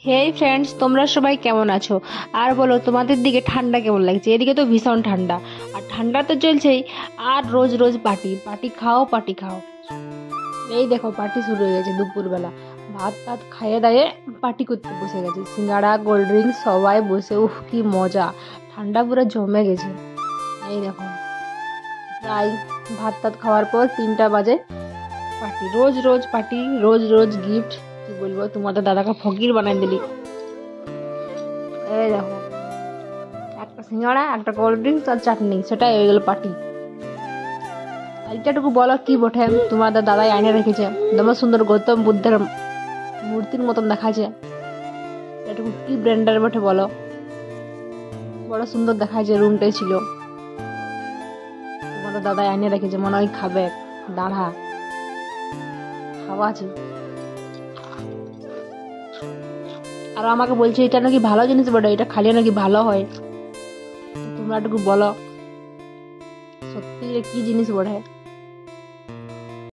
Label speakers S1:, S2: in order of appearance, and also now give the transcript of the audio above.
S1: হেই friends, তোমরা সবাই কেমন আছো? আর বলো, তোমাদের দিকে ঠান্ডা কেমন লাগছে? এদিকে তো ভীষণ ঠান্ডা। আর ঠান্ডা তো চলছেই। আর রোজ রোজ পার্টি পার্টি খাও, পার্টি খাও। এই দেখো, পার্টি শুরু হয়ে গেছে দুপুরবেলা। ভাত টাত খাইয়ে দাইয়ে পার্টি করতে বসে গেছে। সিঙ্গাড়া, কোল্ড ড্রিঙ্কস সবাই বসে, উফ কি মজা! ঠান্ডা পুরো জমে গেছে। এই দেখো, প্রায় ভাত টাত খাওয়ার পর 3টা বাজে। পার্টি, রোজ রোজ পার্টি, রোজ রোজ গিফট। কি বলবো, তোমাদের দাদাকে ফকির বানাই দিলি। এই দেখো, একটা সিঙ্গাড়া, একটা কোল্ড ড্রিঙ্কস আর চাটনি, সেটাই হয়ে গেল পার্টি। এইটাটুকু বলো কি বটে তোমাদের দাদাই আইনে রেখেছে। দমে সুন্দর গৌতম বুদ্ধের মূর্তির মতন দেখাচ্ছে। এটুকু কি ব্র্যান্ডের বটে বলো? বড় সুন্দর দেখাচ্ছে। রুমটাই ছিল, তোমাদের দাদাই আইনে রেখেছে। মনে হয় খাবে, দাঁড়া খাওয়া আছে। আর আমাকে বলছে এটা নাকি ভালো জিনিস বটে, এটা খালি নাকি ভালো হয়। তো তোমরা একটু বলো, সত্যি কি জিনিস বটে?